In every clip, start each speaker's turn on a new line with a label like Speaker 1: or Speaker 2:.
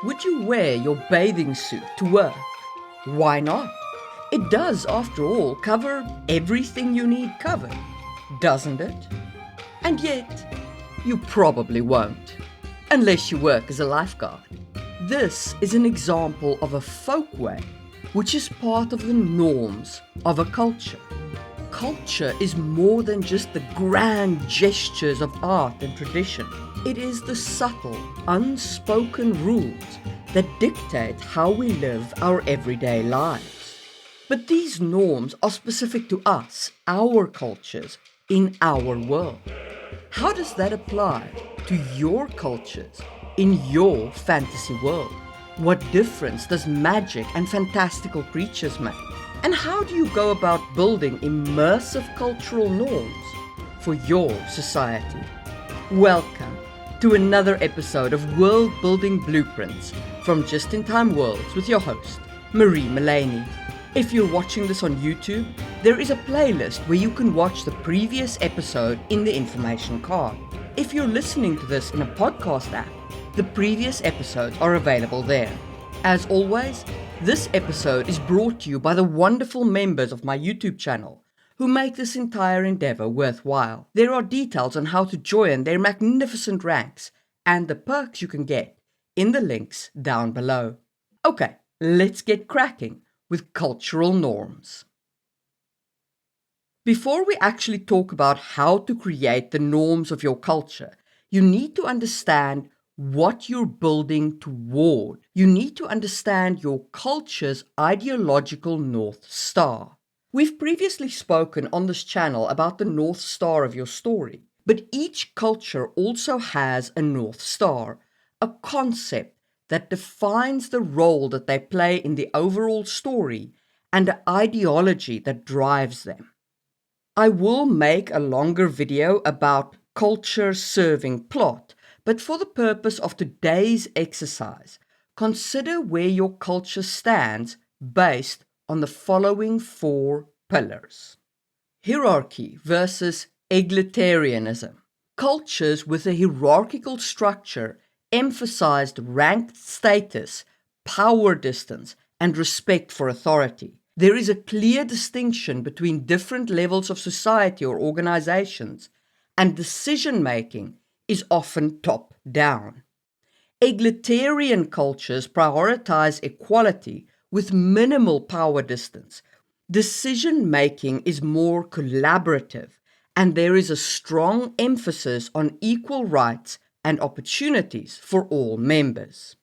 Speaker 1: Would you wear your bathing suit to work? Why not? It does, after all, cover everything you need covered, doesn't it? And yet, you probably won't, unless you work as a lifeguard. This is an example of a folkway, which is part of the norms of a culture. Culture is more than just the grand gestures of art and tradition. It is the subtle, unspoken rules that dictate how we live our everyday lives. But these norms are specific to us, our cultures, in our world. How does that apply to your cultures in your fantasy world? What difference does magic and fantastical creatures make? And how do you go about building immersive cultural norms for your society? Welcome to another episode of World Building Blueprints from Just in Time Worlds with your host, Marie Mullaney. If you're watching this on YouTube, there is a playlist where you can watch the previous episode in the information card. If you're listening to this in a podcast app, the previous episodes are available there. As always, this episode is brought to you by the wonderful members of my YouTube channel who make this entire endeavor worthwhile. There are details on how to join their magnificent ranks and the perks you can get in the links down below. Okay, let's get cracking with cultural norms. Before we actually talk about how to create the norms of your culture, you need to understand what you're building toward. You need to understand your culture's ideological North Star. We've previously spoken on this channel about the North Star of your story, but each culture also has a North Star, a concept that defines the role that they play in the overall story and the ideology that drives them. I will make a longer video about culture serving plot, but for the purpose of today's exercise, consider where your culture stands based on the following 4 pillars. Hierarchy versus egalitarianism. Cultures with a hierarchical structure emphasized ranked status, power distance, and respect for authority. There is a clear distinction between different levels of society or organizations, and decision-making is often top-down. Egalitarian cultures prioritize equality with minimal power distance. Decision-making is more collaborative, and there is a strong emphasis on equal rights and opportunities for all members.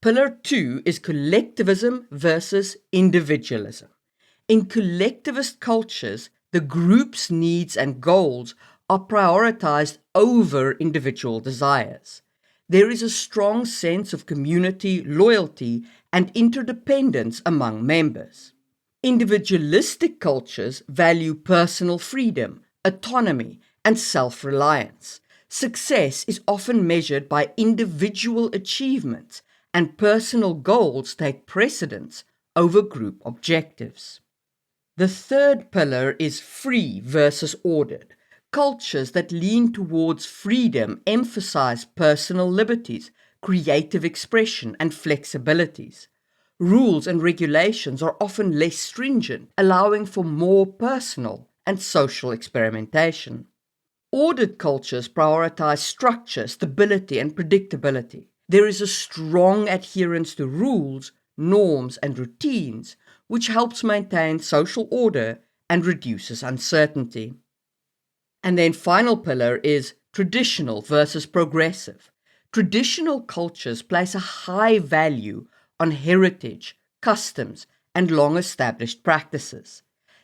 Speaker 1: Pillar 2 is collectivism versus individualism. In collectivist cultures, the group's needs and goals are prioritized over individual desires. There is a strong sense of community, loyalty, and interdependence among members. Individualistic cultures value personal freedom, autonomy, and self-reliance. Success is often measured by individual achievements, and personal goals take precedence over group objectives. The third pillar is free versus ordered. Cultures that lean towards freedom emphasize personal liberties, creative expression, and flexibilities. Rules and regulations are often less stringent, allowing for more personal and social experimentation. Ordered cultures prioritize structure, stability, and predictability. There is a strong adherence to rules, norms, and routines, which helps maintain social order and reduces uncertainty. And then final pillar is traditional versus progressive. Traditional cultures place a high value on heritage, customs, and long-established practices.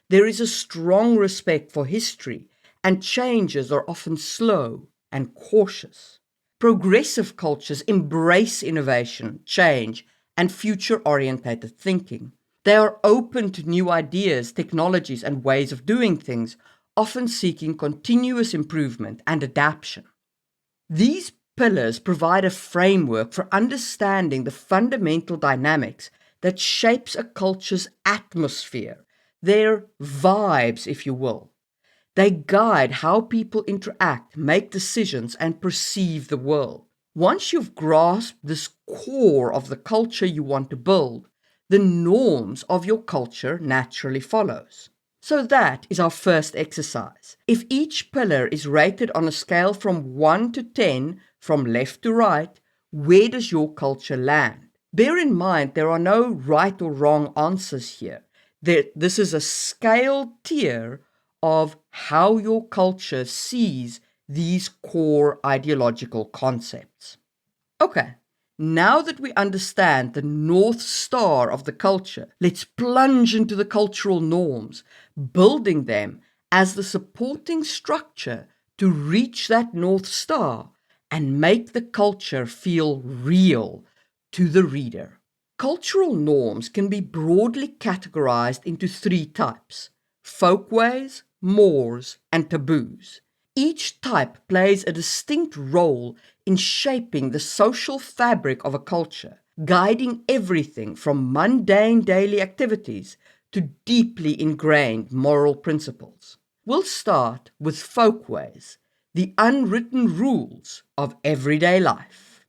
Speaker 1: There is a strong respect for history, and changes are often slow and cautious. Progressive cultures embrace innovation, change, and future-oriented thinking. They are open to new ideas, technologies, and ways of doing things, often seeking continuous improvement and adaptation. These pillars provide a framework for understanding the fundamental dynamics that shapes a culture's atmosphere, their vibes, if you will. They guide how people interact, make decisions, and perceive the world. Once you've grasped this core of the culture you want to build, the norms of your culture naturally follows. So that is our first exercise. If each pillar is rated on a scale from 1 to 10, from left to right, where does your culture land? Bear in mind there are no right or wrong answers here. This is a scaled tier of how your culture sees these core ideological concepts. Okay, now that we understand the North Star of the culture, let's plunge into the cultural norms, building them as the supporting structure to reach that North Star and make the culture feel real to the reader. Cultural norms can be broadly categorized into three types: folkways, mores, and taboos. Each type plays a distinct role in shaping the social fabric of a culture, guiding everything from mundane daily activities to deeply ingrained moral principles. We'll start with folkways, the unwritten rules of everyday life.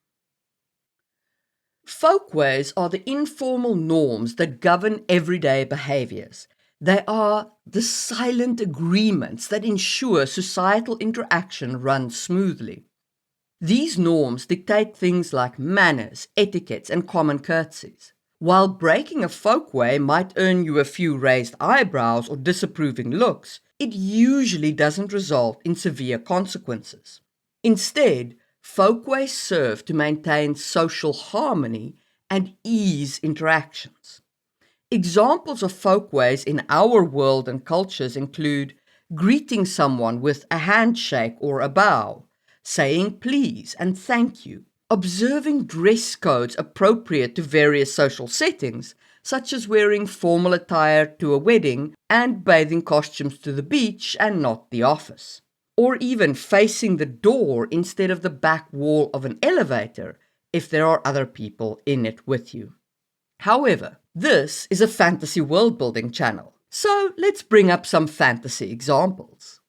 Speaker 1: Folkways are the informal norms that govern everyday behaviors. They are the silent agreements that ensure societal interaction runs smoothly. These norms dictate things like manners, etiquettes, and common courtesies. While breaking a folkway might earn you a few raised eyebrows or disapproving looks, it usually doesn't result in severe consequences. Instead, folkways serve to maintain social harmony and ease interactions. Examples of folkways in our world and cultures include greeting someone with a handshake or a bow, saying please and thank you, observing dress codes appropriate to various social settings, such as wearing formal attire to a wedding and bathing costumes to the beach and not the office, or even facing the door instead of the back wall of an elevator if there are other people in it with you. However, this is a fantasy world building channel, so let's bring up some fantasy examples.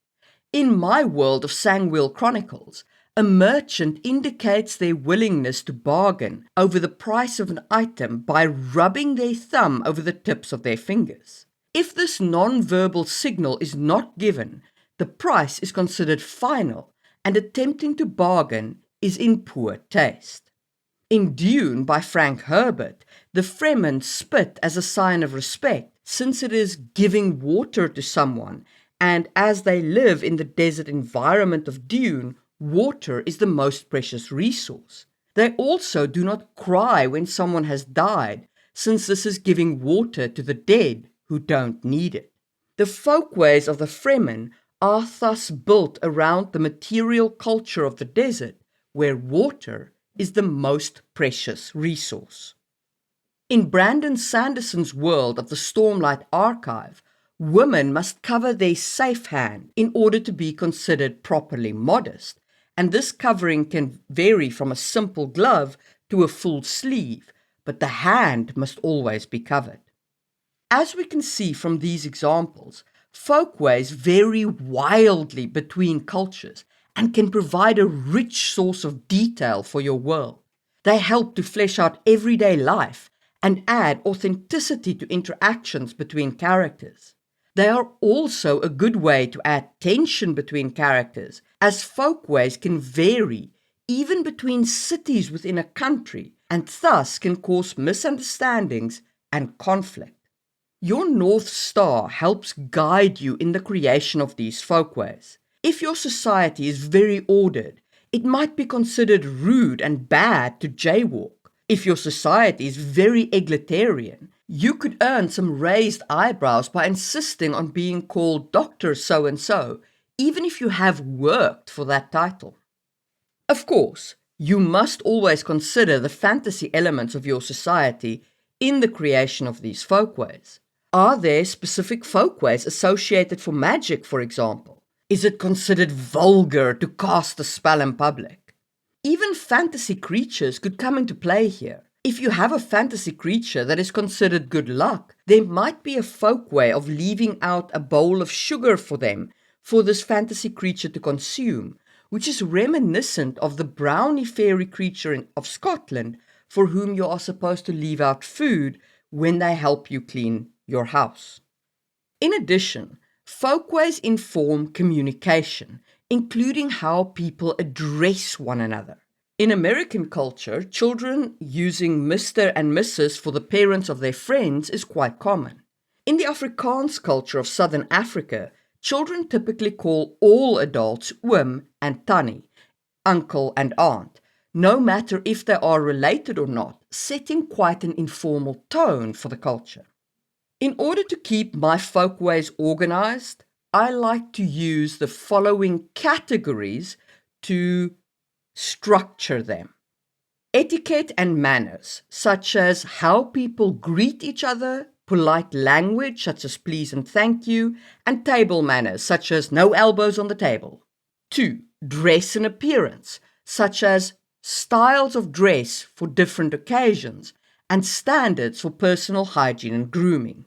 Speaker 1: In my world of Sangwheel Chronicles, a merchant indicates their willingness to bargain over the price of an item by rubbing their thumb over the tips of their fingers. If this non-verbal signal is not given, the price is considered final, and attempting to bargain is in poor taste. In Dune by Frank Herbert, the Fremen spit as a sign of respect, since it is giving water to someone, and as they live in the desert environment of Dune, water is the most precious resource. They also do not cry when someone has died, since this is giving water to the dead who don't need it. The folkways of the Fremen are thus built around the material culture of the desert, where water is the most precious resource. In Brandon Sanderson's world of the Stormlight Archive, women must cover their safe hand in order to be considered properly modest, and this covering can vary from a simple glove to a full sleeve, but the hand must always be covered. As we can see from these examples, folkways vary wildly between cultures and can provide a rich source of detail for your world. They help to flesh out everyday life and add authenticity to interactions between characters. They are also a good way to add tension between characters, as folkways can vary even between cities within a country and thus can cause misunderstandings and conflict. Your North Star helps guide you in the creation of these folkways. If your society is very ordered, it might be considered rude and bad to jaywalk. If your society is very egalitarian, you could earn some raised eyebrows by insisting on being called Dr. So-and-so, even if you have worked for that title. Of course, you must always consider the fantasy elements of your society in the creation of these folkways. Are there specific folkways associated for magic, for example? Is it considered vulgar to cast a spell in public? Even fantasy creatures could come into play here. If you have a fantasy creature that is considered good luck, there might be a folkway of leaving out a bowl of sugar for them for this fantasy creature to consume, which is reminiscent of the brownie fairy creature of Scotland, for whom you are supposed to leave out food when they help you clean your house. In addition, folkways inform communication, including how people address one another. In American culture, children using Mr. and Mrs. for the parents of their friends is quite common. In the Afrikaans culture of Southern Africa, children typically call all adults oom and tannie, uncle and aunt, no matter if they are related or not, setting quite an informal tone for the culture. In order to keep my folkways organized, I like to use the following categories to structure them. Etiquette and manners, such as how people greet each other, polite language, such as please and thank you, and table manners, such as no elbows on the table. 2. Dress and appearance, such as styles of dress for different occasions, and standards for personal hygiene and grooming.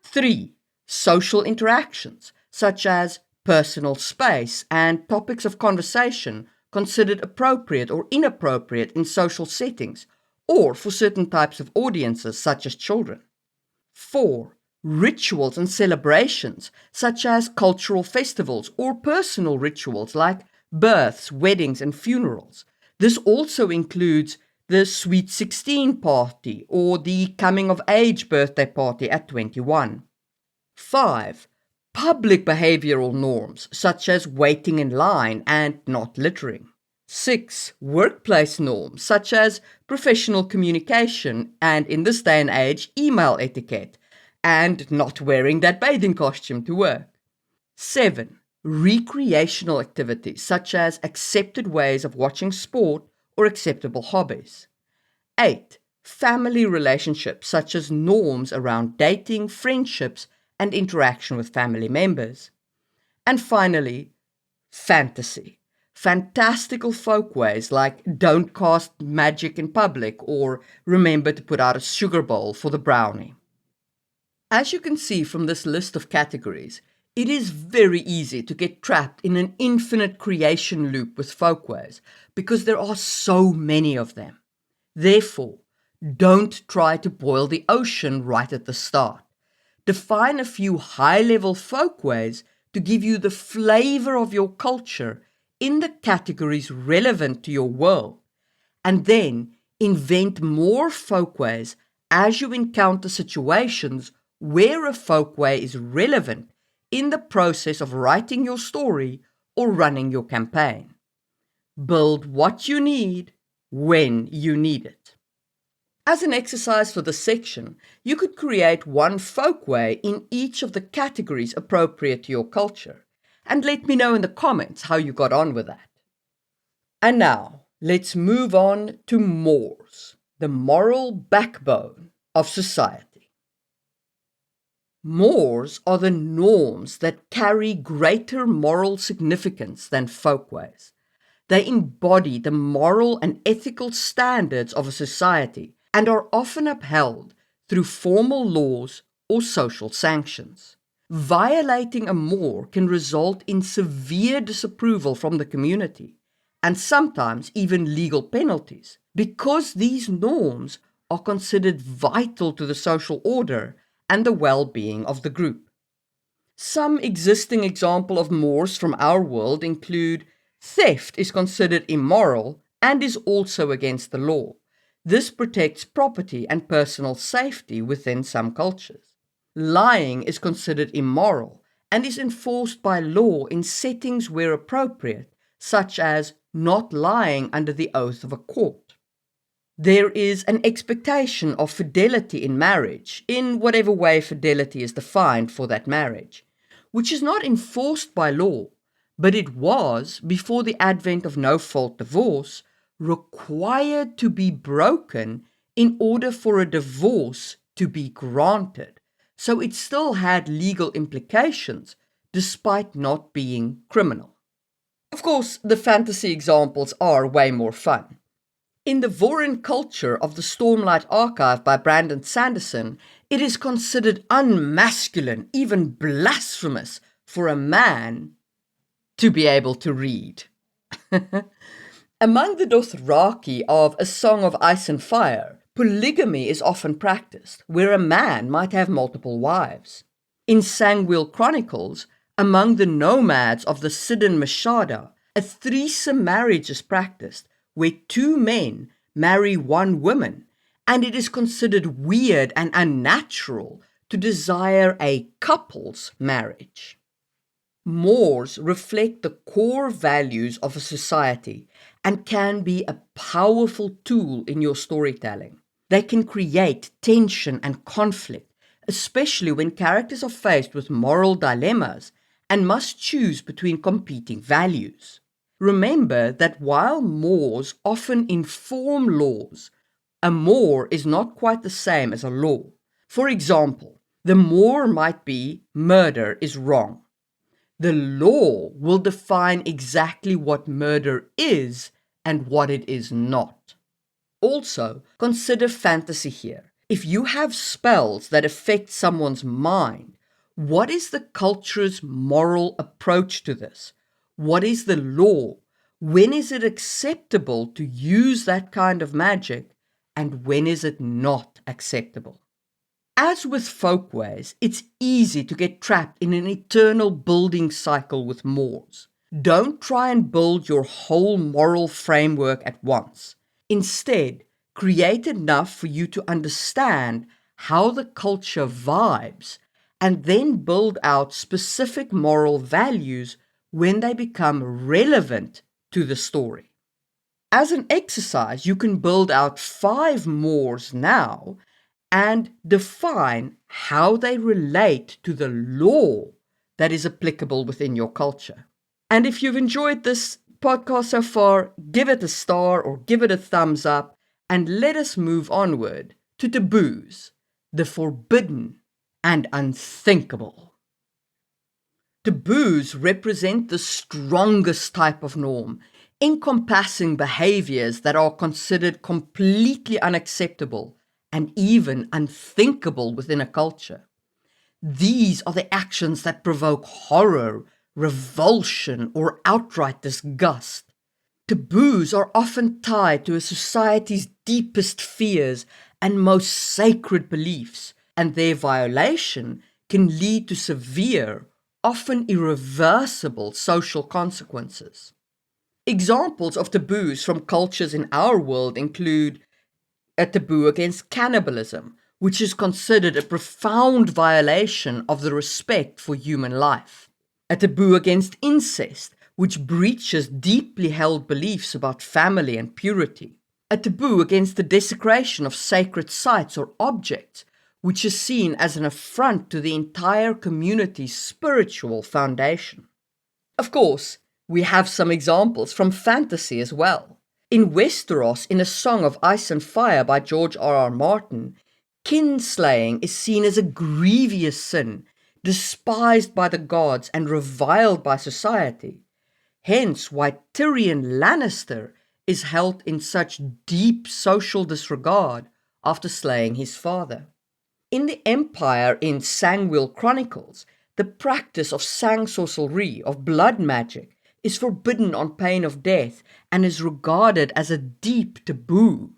Speaker 1: 3. Social interactions, such as personal space and topics of conversation considered appropriate or inappropriate in social settings, or for certain types of audiences, such as children. 4. Rituals and celebrations, such as cultural festivals or personal rituals like births, weddings, and funerals. This also includes the Sweet 16 party or the coming of age birthday party at 21. 5. Public behavioral norms, such as waiting in line and not littering. 6. Workplace norms, such as professional communication and, in this day and age, email etiquette, and not wearing that bathing costume to work. 7. Recreational activities, such as accepted ways of watching sport or acceptable hobbies. 8. Family relationships, such as norms around dating, friendships, and interaction with family members. And finally, fantasy. Fantastical folkways like don't cast magic in public or remember to put out a sugar bowl for the brownie. As you can see from this list of categories, it is very easy to get trapped in an infinite creation loop with folkways because there are so many of them. Therefore, don't try to boil the ocean right at the start. Define a few high-level folkways to give you the flavor of your culture in the categories relevant to your world, and then invent more folkways as you encounter situations where a folkway is relevant in the process of writing your story or running your campaign. Build what you need when you need it. As an exercise for this section, you could create one folkway in each of the categories appropriate to your culture, and let me know in the comments how you got on with that. And now, let's move on to mores, the moral backbone of society. Mores are the norms that carry greater moral significance than folkways. They embody the moral and ethical standards of a society and are often upheld through formal laws or social sanctions. Violating a more can result in severe disapproval from the community, and sometimes even legal penalties, because these norms are considered vital to the social order and the well-being of the group. Some existing examples of mores from our world include theft is considered immoral and is also against the law. This protects property and personal safety within some cultures. Lying is considered immoral and is enforced by law in settings where appropriate, such as not lying under the oath of a court. There is an expectation of fidelity in marriage, in whatever way fidelity is defined for that marriage, which is not enforced by law, but it was, before the advent of no-fault divorce, required to be broken in order for a divorce to be granted. So it still had legal implications, despite not being criminal. Of course, the fantasy examples are way more fun. In the Vorin culture of the Stormlight Archive by Brandon Sanderson, it is considered unmasculine, even blasphemous, for a man to be able to read. Among the Dothraki of A Song of Ice and Fire, polygamy is often practiced, where a man might have multiple wives. In Sangwil Chronicles, among the nomads of the Sidon Mashada, a threesome marriage is practiced, where two men marry one woman, and it is considered weird and unnatural to desire a couple's marriage. Mores reflect the core values of a society and can be a powerful tool in your storytelling. They can create tension and conflict, especially when characters are faced with moral dilemmas and must choose between competing values. Remember that while mores often inform laws, a more is not quite the same as a law. For example, the more might be murder is wrong. The law will define exactly what murder is and what it is not. Also, consider fantasy here. If you have spells that affect someone's mind, what is the culture's moral approach to this? What is the law? When is it acceptable to use that kind of magic, and when is it not acceptable? As with folkways, it's easy to get trapped in an eternal building cycle with mores. Don't try and build your whole moral framework at once. Instead, create enough for you to understand how the culture vibes, and then build out specific moral values when they become relevant to the story. As an exercise, you can build out 5 mores now and define how they relate to the law that is applicable within your culture. And if you've enjoyed this podcast so far, give it a star or give it a thumbs up, and let us move onward to taboos, the forbidden and unthinkable. Taboos represent the strongest type of norm, encompassing behaviors that are considered completely unacceptable and even unthinkable within a culture. These are the actions that provoke horror, revulsion, or outright disgust. Taboos are often tied to a society's deepest fears and most sacred beliefs, and their violation can lead to severe, often irreversible social consequences. Examples of taboos from cultures in our world include a taboo against cannibalism, which is considered a profound violation of the respect for human life. A taboo against incest, which breaches deeply held beliefs about family and purity. A taboo against the desecration of sacred sites or objects, which is seen as an affront to the entire community's spiritual foundation. Of course, we have some examples from fantasy as well. In Westeros, in A Song of Ice and Fire by George R.R. Martin, kinslaying is seen as a grievous sin, despised by the gods and reviled by society. Hence why Tyrion Lannister is held in such deep social disregard after slaying his father. In the Empire in Sangwil Chronicles, the practice of sang sorcery, of blood magic, is forbidden on pain of death and is regarded as a deep taboo.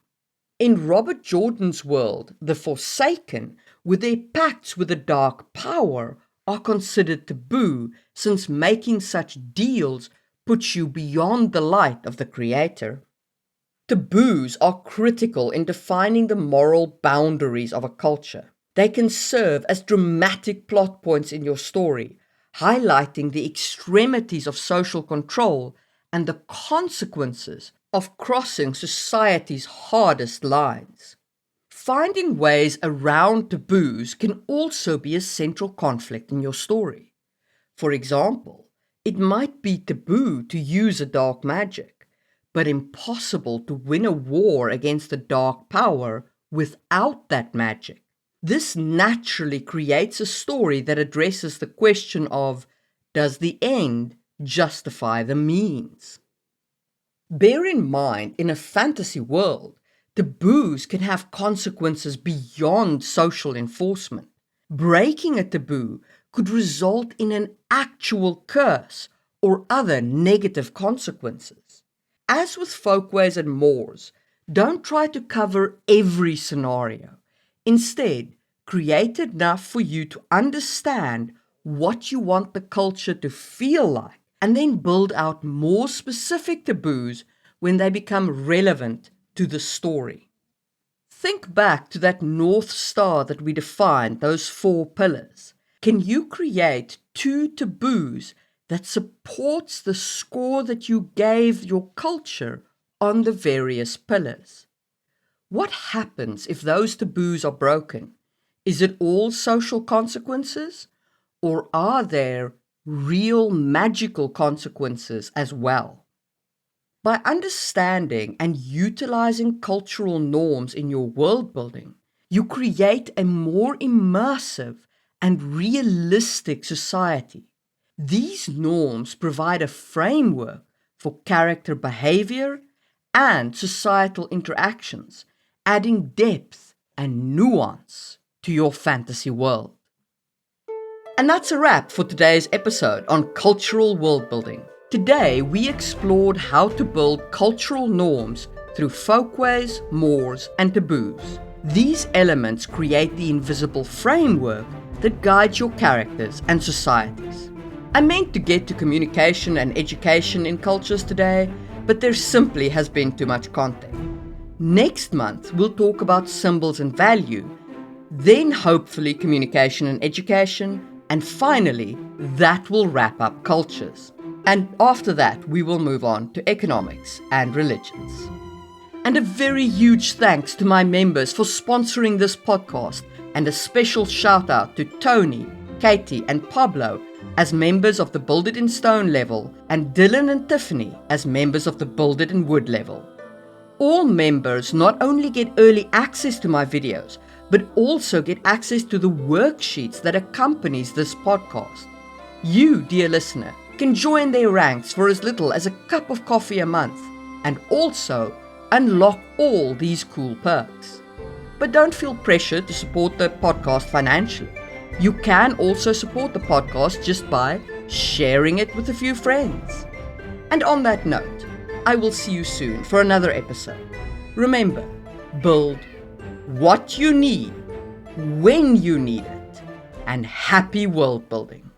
Speaker 1: In Robert Jordan's world, the Forsaken, with their pacts with the Dark Power, are considered taboo, since making such deals puts you beyond the light of the Creator. Taboos are critical in defining the moral boundaries of a culture. They can serve as dramatic plot points in your story, highlighting the extremities of social control and the consequences of crossing society's hardest lines. Finding ways around taboos can also be a central conflict in your story. For example, it might be taboo to use a dark magic, but impossible to win a war against the dark power without that magic. This naturally creates a story that addresses the question of, does the end justify the means? Bear in mind, in a fantasy world, taboos can have consequences beyond social enforcement. Breaking a taboo could result in an actual curse or other negative consequences. As with Folkways and Moors, don't try to cover every scenario. Instead, create enough for you to understand what you want the culture to feel like, and then build out more specific taboos when they become relevant to the story. Think back to that North Star that we defined, those 4 pillars. Can you create 2 taboos that supports the score that you gave your culture on the various pillars? What happens if those taboos are broken? Is it all social consequences? Or are there real magical consequences as well? By understanding and utilizing cultural norms in your world building, you create a more immersive and realistic society. These norms provide a framework for character behavior and societal interactions, adding depth and nuance to your fantasy world. And that's a wrap for today's episode on cultural world building. Today, we explored how to build cultural norms through folkways, mores, and taboos. These elements create the invisible framework that guides your characters and societies. I meant to get to communication and education in cultures today, but there simply has been too much content. Next month, we'll talk about symbols and value, then hopefully communication and education, and finally, that will wrap up cultures. And after that, we will move on to economics and religions. And a very huge thanks to my members for sponsoring this podcast, and a special shout out to Tony, Katie, and Pablo as members of the Build It in Stone level, and Dylan and Tiffany as members of the Build It in Wood level. All members not only get early access to my videos, but also get access to the worksheets that accompanies this podcast. You, dear listener, can join their ranks for as little as a cup of coffee a month, and also unlock all these cool perks. But don't feel pressured to support the podcast financially. You can also support the podcast just by sharing it with a few friends. And on that note, I will see you soon for another episode. Remember, build what you need, when you need it, and happy world building.